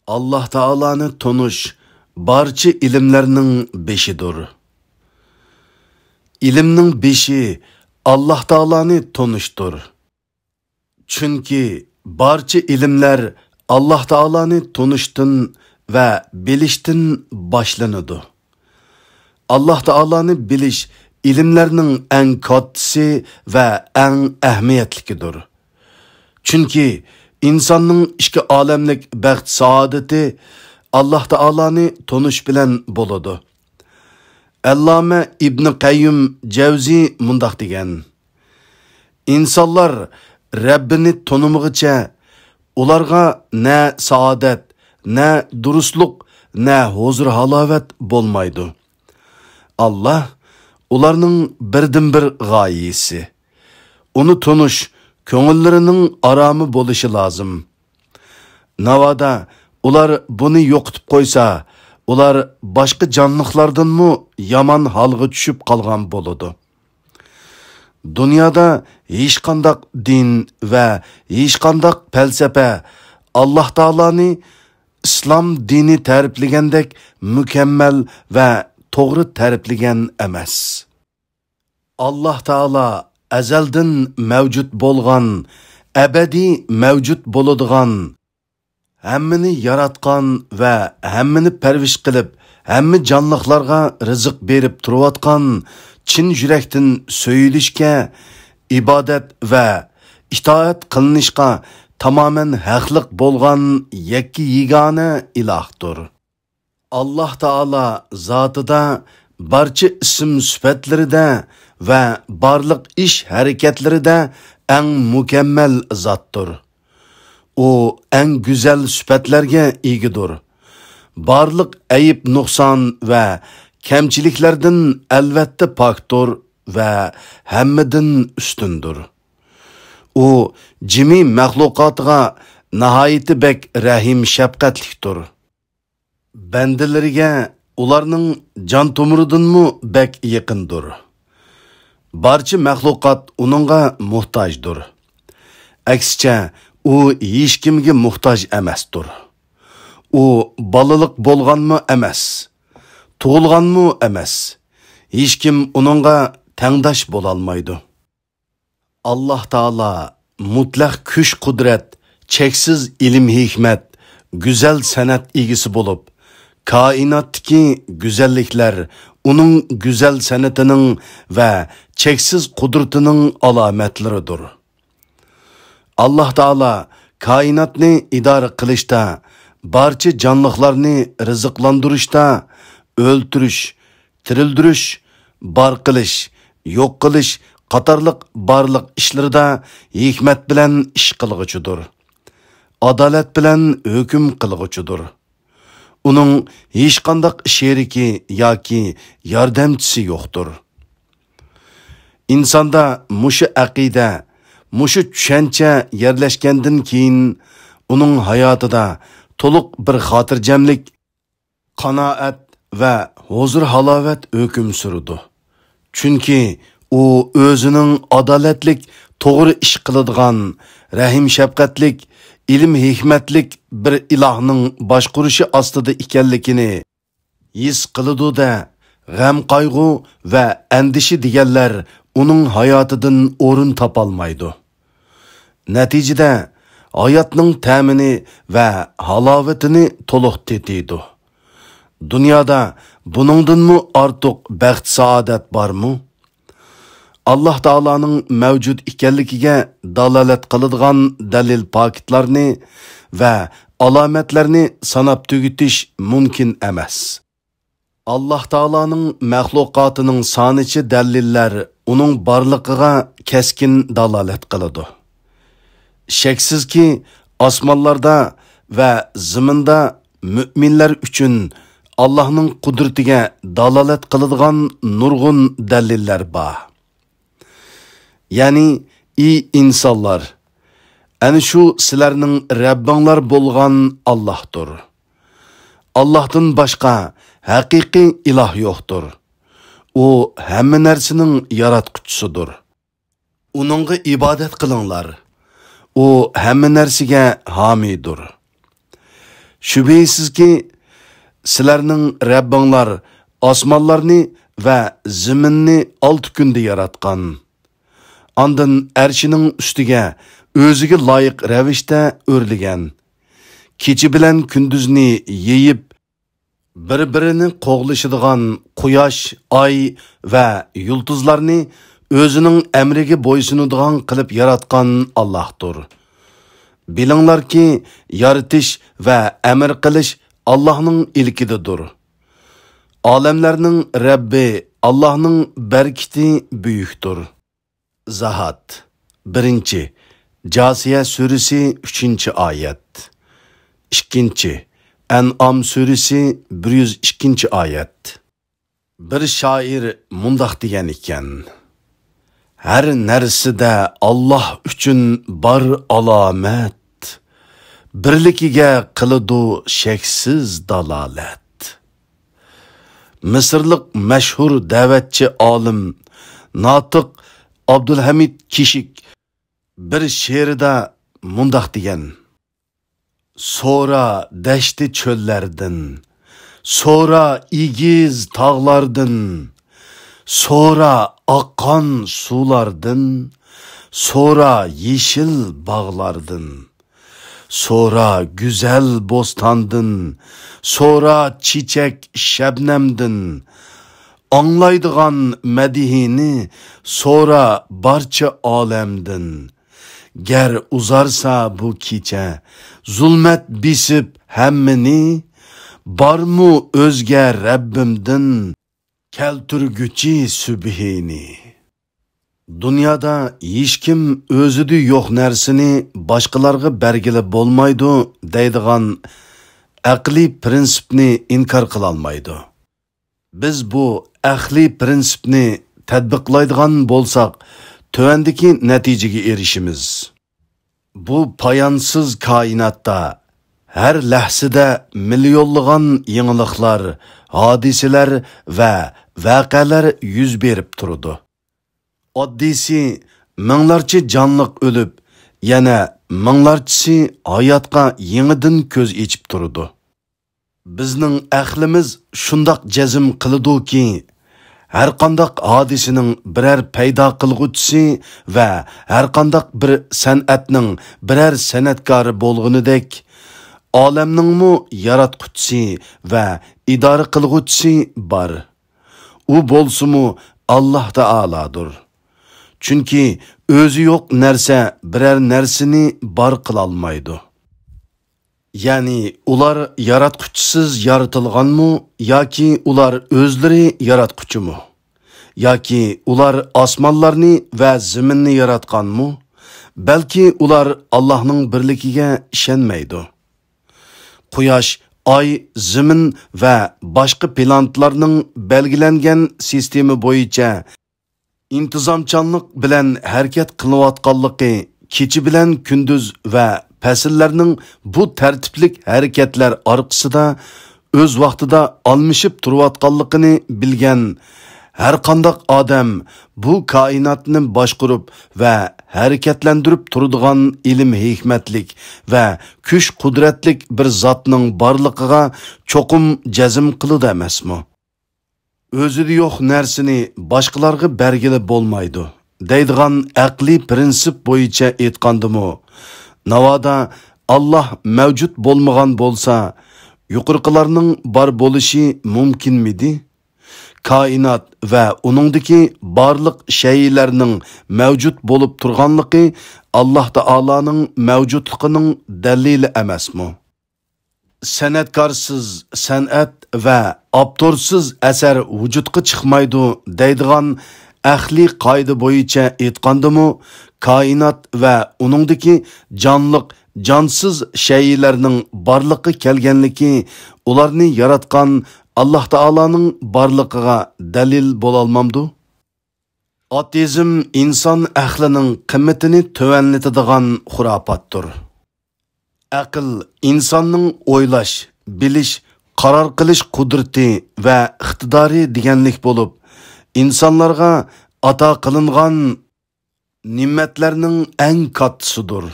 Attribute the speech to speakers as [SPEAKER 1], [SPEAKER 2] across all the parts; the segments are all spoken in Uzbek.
[SPEAKER 1] Allah Taala'nı tonuş, barcha ilimlerinin beşidir. İlimnin beşi Allah Taala'nı tonuştur. Çünkü barcha ilimler Allah Taala'nı tonuştun ve biliştin başlanıdı. Allah Taala'nı biliş ilimlerinin en kattisi ve en ehemmiyetlikidir. Çünkü insanın iki alemlik bəxt saadeti Allah Taala'nı tonuş bilen boladı. Allame İbn Qayyim Cevzi mundaq degen: İnsanlar Rabbini tonumıgıça ularga ne saadet, ne durusluk, ne huzur halavet bolmaydı. Allah ularning birden bir gayesi. Onu tonuş, köngüllerinin aramı bolışı lazım. Navada ular bunu yoqtup koysa, ular başka canlıklardan mı yaman halgı düşüp kalgan boludu. Dünyada hiç kandak din ve hiç kandak felsefe Allah Taala'nı İslam dini tarifligandek mükemmel ve toğru tarifligen emas. Allah Taala ezelden mevcut bolgan, ebedi mevcut boladigan, hemmini yaratkan ve hemmini perviş qilib, hemmi canlıklarga rızık berip turvatkan çin yürektin söylüşke, ibadet ve itaat kılınışka tamamen haqliq bolgan yekki yegane ilahdır. Allah Taala zatıda barcha isim süpetleride ve barlık iş hareketleride en mükemmel zattır. O en güzel süpetlerge egidir. Barlık ayıp noksan ve kemçiliklerden elbette paktır ve hemmedin üstündür. O cimi mahlukatıga nahayeti bek rahim şefkatliktir. Bendelerige ularning can tomuridan mu bek yakındır. Barcha mahlukat onunga muhtajdır. Aksice o hiç kimge muhtaj emasdır. O balalık bolgan mı emas, tuğulgan mı emas. Hiç kim onunga tengdaş bolalmaydı. Allah Taala mutlak küş kudret, çeksiz ilim hikmet, güzel sanat ilgisi bulup, kainattaki güzellikler, onun güzel sanatının ve çeksiz kudretinin alametleridir. Allah Taala kainatni idare kılışta, barcha canlıklarni rızıklandırışta, öldürüş, tirildiriş, bar kılış, yok kılış, qatarlıq barlıq işlərdə hikmət bilən iş qılğıcıdır. Adalet bilən hüküm qılğıcıdır. Onun hiç qandaq şeriki yoki yardımcısı yoxdur. İnsanda muşu aqide, muşu düşənçə yerləşkəndən keyin onun hayatında toluq bir xatircəmlik, qanaat ve huzur halavet hüküm sürüdü. Çünkü o özünün adaletlik, doğru iş kılıdığan, rahim şefkatlik, ilim hikmetlik bir ilahның başqurışı astıda ikenlikini his kılıdı da gam kaygı ve endişi digerler onun hayatıdan orun tapalmaydı. Neticede hayatının temini ve halavetini toluq tetiydi. Dünyada bunundan mı artıq bəxt saadet var mı? Allah Taala'nın mevcut ikenligiga dalalet kılıdığan delil paketlerini ve alametlerini sanap tügütüş mümkün emas. Allah Taala'nın mahlukatının saniçi deliller onun barlığına keskin dalalet kılıdı. Şeksiz ki asmanlarda ve zımında müminler üçün Allah'ın kudretine dalalet kılıdığan nurgun deliller var. Yani iyi insanlar, yani şu sizlerinin Rabbinlar bolgan Allah'tır. Allah'tan başka hakiki ilah yoktur. O hemme nersinin yaratkucusudur. Onunğa ibadet kılınlar. O hemme nersige hamidir. Şübhəsizki sizlərning Rabbinglar osmonlarni va zaminni 6 kunda yaratgan. Ondan arshining ustiga o'ziga loyiq ravishda o'rligan. Kechi bilan kunduzni yeyib bir-birini qo'g'lishadigan quyosh, oy va yulduzlarni o'zining amriga bo'ysunadigan qilib yaratgan Allohdir. Bilinglarki, yaratish va amr qilish Allohning ilkididir. Olamlarning Rabbi Allohning barkati buyukdir. Zahat 1. Jasiya surasi 3-oyat. 2. An'am surasi 102-oyat. Bir shoir mundaq degan ekan: Har narsada Alloh uchun bar alomat, birligiga qiladi shaksiz dalolat. Misrlik mashhur da'vatchi olim Notiq Abdulhamid Kishik bir she'rida mundaq degan: So'ra dashti cho'llardan, so'ra igiz tog'lardan, so'ra oqqan suvlardan, so'ra yeshil bog'lardan, so'ra güzel bo'stondan, so'ra chichak shabnamdan, anglaydigan madihini so'ra barcha olamdan. Ger uzarsa bu kecha, zulmet bisip hemmini, barmu özge Rabbimdin, kelturguchi subhini. Dünyada hiç kim özüdü yo'q narsini boshqalarga bergili bo'lmaydi deydigan aqliy prinsipni inkor qila olmaydi. Biz bu aqliy prinsipni tatbiqlaydigan bo'lsak, tövendeki neticeye erişimiz. Bu payansız kainatta her lahsida milyonlagan yeniliklar, hadiseler ve vakalar yüz berip turdu. Oddisi minglarcha canlık ölüp, yana minglarchisi hayatga yeniden köz içip turdu. Bizning aqlimiz shundoq jazm qiladi ki, her qandaq hadisinin birer payda qılğıçısı ve her qandaq bir san'atning birer san'atkarı bolğunidek, alemning mu yaratquchisi ve idare qılğıçısı bar. U bolsumu Allah Taaladır. Çünkü özü yok nerse birer nersini bar qılalmaydı. Yani ular yaratquchisiz yaratılgan mı, yoki ular özleri yaratquchi mu? Yoki ular osmonlarni va zaminni yaratgan mı? Belki ular Allah'ның birligiga ishonmaydi. Quyosh, oy, zamin va boshqa planetlarning belgilangan sistemi bo'yicha intizomchanlik bilan harakat qilayotganligi, kechi bilan kunduz va fasillarning bu tartiblik hareketler arkasida öz vaqtida almışıp turayotganligini bilgan her qandaq odam bu koinotni boshqarib va harakatlantirib turadigan ilm hikmatlik va kuch qudratlik bir zotning borligiga cho'qim jazm qiladi emasmi? O'zida yo'q narsani boshqalarga bergili bo'lmaydi deydigan aqliy prinsip bo'yicha aytgandimi? Navada Allah mevcut bolmagan bolsa, yuqurqilarning bar bo'lishi mumkin miydi? Kainat ve onundaki barliq şeylerinin mevcut bolup turganlıqı Allah Taala'nın mevcutluğunun delili emasmi? Sanatkarsız sanat ve aptorsuz eser vücutqa çıkmaydı deydigan ahli qayda boyunca aytgandimi, kainat ve onundaki canlıq, cansız şeylerinin barlıqı kelgenliki, ularını yaratkan Allah Taala'nın barlığına dalil bolalmamdı? Ateizm insan ahlinin qimmetini tövenletadigan xurapattır. Aql insanның oylash, bilish, qarar qilish qudrati ve iqtidori deganlik bo'lib, insonlarga ato qilingan ne'matlarning eng kattasidir.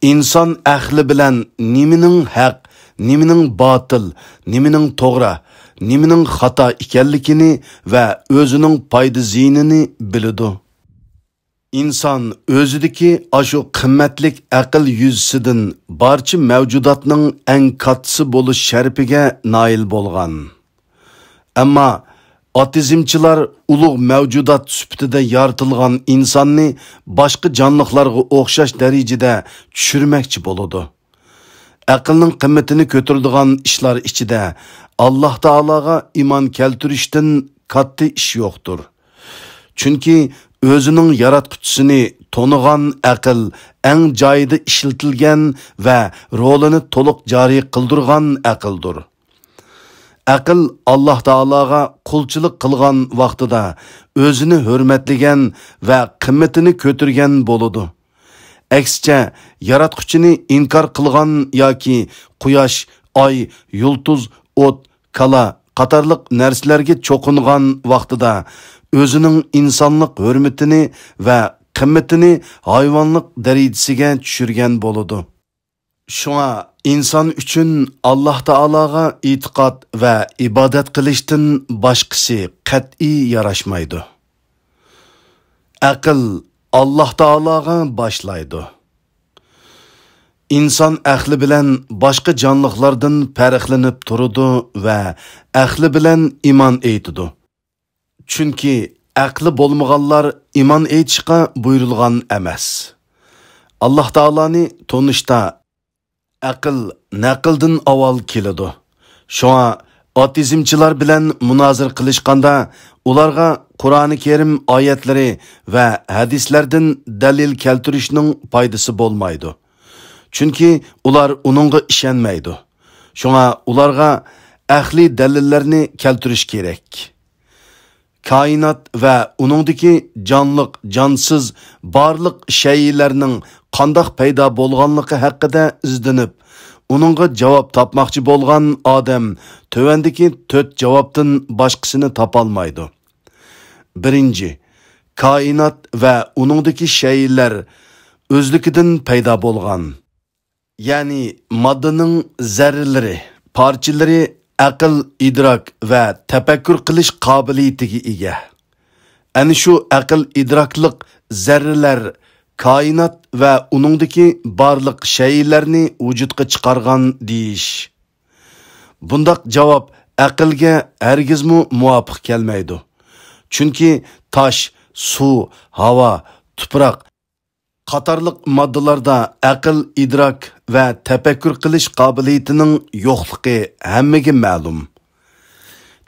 [SPEAKER 1] İnsan aqli bilan nimaning haq, nimening batıl, nimening to'g'ri, nimening xato ekanligini va o'zining foyda ziyinini biladi. İnsan o'zidagi ashu qimmatlik aql yuzsidan barcha mavjudotning eng kattasi bo'lish sharafiga noil bo'lgan. Ammo atizmchilar ulug' mavjudot sifatida yaratilgan insonni boshqa jonliqlarga o'xshash darajada tushirmoqchi bo'ladi. Aqlning qimmatini ko'taradigan ishlar ichida Alloh taologa iymon keltirishdan katta ish yo'qdir. Chunki o'zining yaratquchisini tonigan aql eng joyida ishlatilgan va rolini to'liq joriy qildirgan aqldir. Aql Alloh taologa qulchilik qilgan vaqtida o'zini hurmatlagan va qimmatini ko'targan bo'ladi. Aksicha yaratquchini inkor qilgan yoki quyosh, oy, yulduz, o't, kala qatorliq narsalarga cho'qingan vaqtida o'zining insonlik hurmatini va qimmatini hayvonlik darajasiga tushirgan bo'ladi. Shunga inson uchun Alloh taologa e'tiqod va ibodat qilishdan boshqasi qat'iy yarashmaydi. Aql Alloh taologa boshlaydi. İnsan aqli bilan boshqa jonliqlardan farqlanib turadi va aqli bilan iymon etadi. Chunki aqli bo'lmaganlar iymon etishga buyurilgan emas. Alloh taoloni tonishda aql naqldan avval keladi. Shunga atizmchilar bilan munozir qilishganda ularga Qur'oni Karim oyatlari va hadislardan dalil keltirishning foydasi bo'lmaydi. Chunki ular uningga ishonmaydi. Shunga ularga aqli dalillarni keltirish kerak. Kainat va uningdagi jonliq, jonsiz barliq shaylarning qandoq paydo bo'lganligi haqida izlanib, uningga javob topmoqchi bo'lgan odam tövendeki 4 javobdan boshqasini topolmaydi. Birinchi, kainat va uningdagi shaylar o'zligidan paydo bo'lgan. Ya'ni moddaning zarralari, parchalari aql, idrok va tafakkur qilish qobiliyatiga ega. Ana shu aql idroklik zarralar kainat va uningdagi barliq shaylarni vujudga chiqargan deyish. Bundaq javob aqlga hargizmi muvofiq kelmaydi. Chunki tosh, suv, havo, tuproq qatorliq moddalarda aql, idrok va tafakkur qilish qobiliyatining yo'qligi hammaga ma'lum.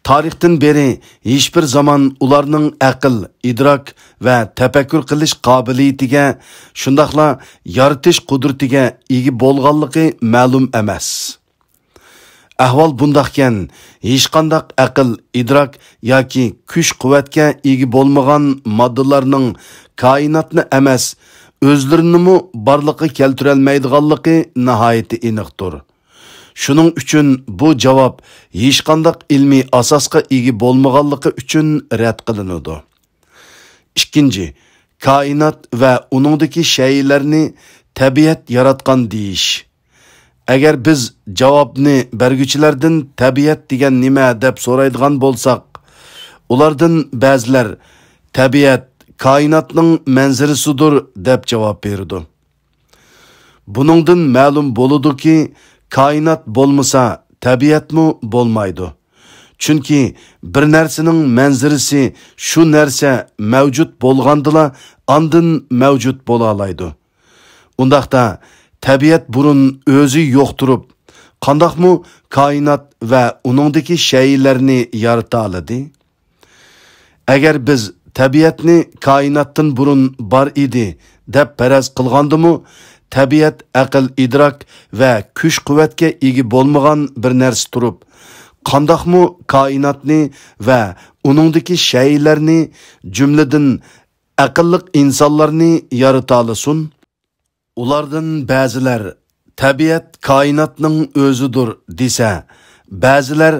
[SPEAKER 1] Tarixdan beri hech bir zaman ularning aql, idrok va tafakkur qilish qobiliyatiga, shundaqla yaratish qudratiga ega bo'lganligi ma'lum emas. Ahvol bundaqkan, hech qanday aql, idrok yoki kuch-quvvatga ega bo'lmagan moddalarning koinotni emas, o'zlarini barliqqa keltirolmaydiganligi nihoyat aniqdir. Shuning uchun bu javob hech qanday ilmiy asosga ega bo'lmaganligi uchun rad qilinadi. Ikkinchi, koinot va uningdagi shaylarni tabiat yaratgan deyish. Agar biz javobni berguchilardan tabiat degan nima deb so'raydigan bo'lsak, ulardan ba'zilar tabiat kainatning manzarasidir deb javob berdi. Buningdan ma'lum bo'ladi-ki, kainat bo'lmasa, tabiatmi bo'lmaydi. Chunki bir narsaning manzarasi shu narsa mavjud bo'lgandila, andin mavjud bo'la oladi. Undaqda tabiat burun o'zi yo'q turib, qandoqmi kainat va uningdagi shaylarni yarata oladi? Agar biz tabiatni kainatdan burun bar edi deb faraz qilgandimi, tabiat aql, idrok va kuch-quvvatga ega bo'lmagan bir narsa turib, qandoqmi kainatni va uningdagi shaylarni, jumladan aqlliq insonlarni yarata olsin? Ulardan ba'zilar tabiat koinotning o'zidir desa, ba'zilar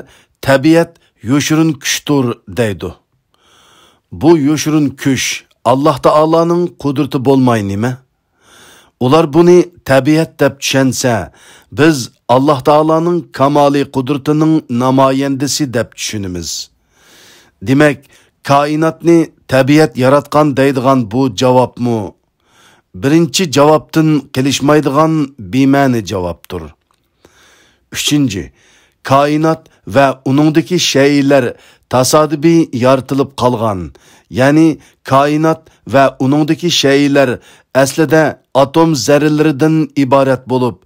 [SPEAKER 1] tabiat yoshirin kuchdir deydi. Bu yoshirin kuch Alloh taolaning qudrati bo'lmay nima? Ular buni tabiat deb tushunsa, biz Alloh taolaning kamoliy qudratining namoyandasi deb tushunamiz. Demak, koinotni tabiat yaratgan deydigan bu javobmi birinchi javobdan qilishmaydigan bema'ni javobdir. 3. Koinot va uningdagi shaylar tasodifiy yaratilib qolgan. Ya'ni koinot va uningdagi shaylar aslida atom zarralaridan iborat bo'lib,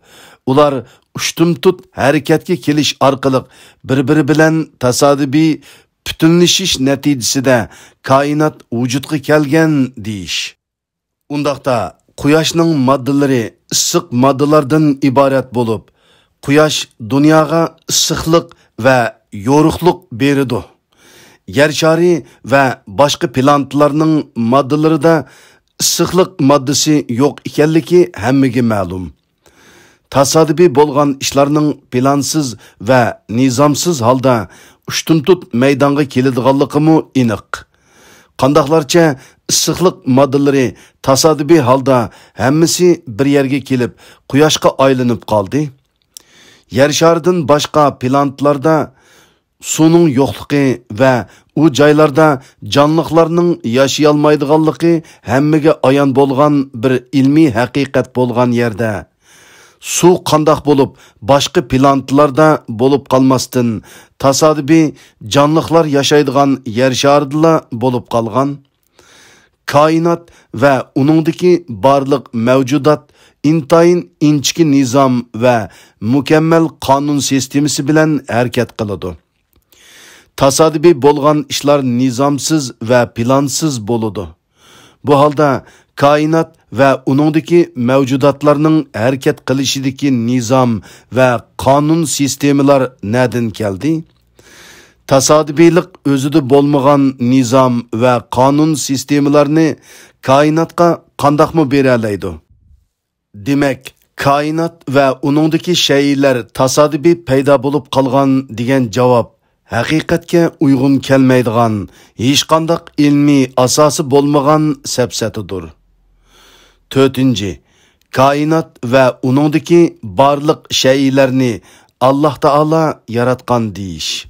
[SPEAKER 1] ular ushtumtut harakatga kelish orqali bir-biri bilan tasodifiy butunlashish natijasida koinot vujudga kelgan deyish. Undaqda quyoshning moddalari issiq moddalardan iborat bo'lib, quyosh dunyoga issiqlik va yo'riqlik beradi. Yer shari va boshqa planetlarning moddalarida issiqlik moddasi yo'q ekanligi hammaga ma'lum. Tasodifiy bo'lgan ishlarning plansiz va nizomsiz holda ushtumtut maydonga keladiganligi aniq. Qandaqlarcha issiqlik moddalari tasodifiy holda hammasi bir yerga kelib, quyoshga aylanib qoldi. Yer sharidan boshqa planetlarda suvning yo'qligi va u joylarda jonliqlarning yashay olmaydiganligi hammaga ayon bo'lgan bir ilmiy haqiqat bo'lgan yerda suv qandoq bo'lib boshqa planetlarda bo'lib qolmasdan tasodifiy jonliqlar yashaydigan yer sharida bo'lib qolgan. Koinot va uningdagi barliq mavjudot intayin inchki nizom va mukammal qonun sistemasi bilan harakat qiladi. Tasodifiy bo'lgan ishlar nizomsiz va plansiz bo'ladi. Bu holda koinot va uningdagi mavjudotlarning harakat qilishidagi nizom va qonun sistemalar nadan keldi? Tasodifiylik o'zida bo'lmagan nizom va qonun sistemalarni koinotga qandoqmi bera oladi? Demak, koinot va uningdagi shaylar tasodifiy paydo bo'lib qolgan degan javob haqiqatga uyg'un kelmaydigan, hech qanday ilmiy asosi bo'lmagan sapsatidir. 4. Koinot va uningdagi barliq shaylarni Alloh taolo yaratgan deyish.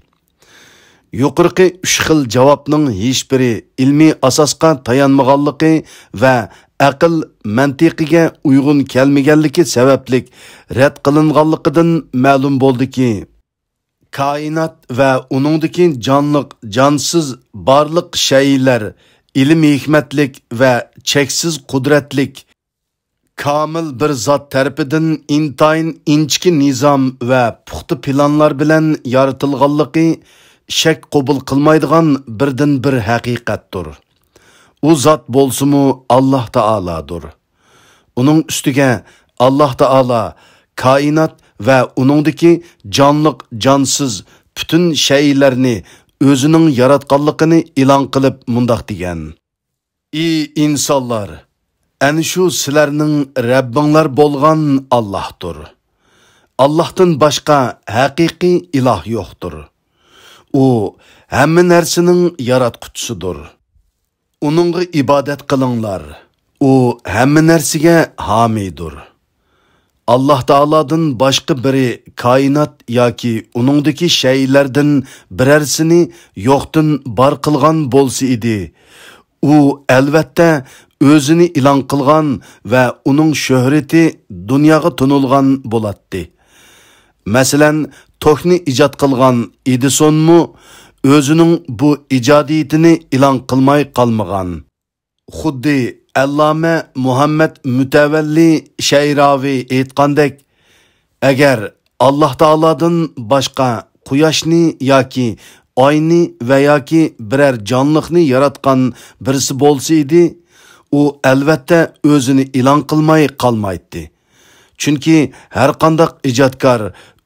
[SPEAKER 1] Yuqorqi 3 xil javobning hech biri ilmiy asosga tayanmaganligi va aql mantiqiga uyg'un kelmaganligi sababli rad qilinganligidan ma'lum bo'ldiki, koinot va uningdagi jonliq, jonsiz barliq shaylar ilm hikmatlik va cheksiz qudratlik komil bir zot tarafidan intayin inchki nizom va puxta planlar bilan yaratilganligi shak qabul qilmaydigan birdan bir haqiqatdir. U zot bo'lsimi Alloh taoladir. Uning ustiga Alloh taolo koinot va uningdagi jonliq, jonsiz bütün shaylarni o'zining yaratganligini e'lon qilib mundoq degan: "Ey insonlar, ana shu sizlarning Rabbinglar bo'lgan Allohdir. Allohdan boshqa haqiqiy iloh yo'qdir. U hamma narsaning yaratquchisidir. Uningga ibodat qilinglar. U hamma narsaga homiydir." Alloh taoladan boshqa biri koinot yoki uningdagi shaylardan birarsini yo'qdan bor qilgan bo'lsa edi, u albatta o'zini e'lon qilgan va uning shuhrati dunyoga tunilgan bo'ladi. Masalan, tokni ijod qilgan Edisonmu o'zining bu ijodiyatini e'lon qilmay qolmagan. Xuddi Allama Muhammad Mutavalli Shayravi aytgandek, agar Alloh taoladan boshqa quyoshni yoki oyni va yoki biror jonliqni yaratgan birisi bo'lsa edi, u albatta o'zini e'lon qilmay qolmaydi. Chunki har qanday ijodkor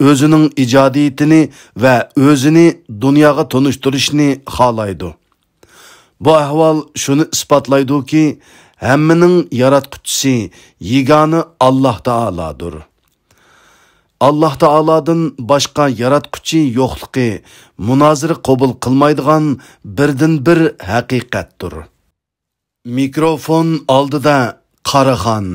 [SPEAKER 1] o'zining ijodiyatini va o'zini dunyoga tunishtirishni xohlaydi. Bu ahvol shuni isbotlaydiki, hammaning yaratquchisi yegani Alloh taoladir. Alloh taoladan boshqa yaratquchi yo'qligi munozira qabul qilmaydigan birdan bir haqiqatdir. Mikrofon oldida Qaraxon.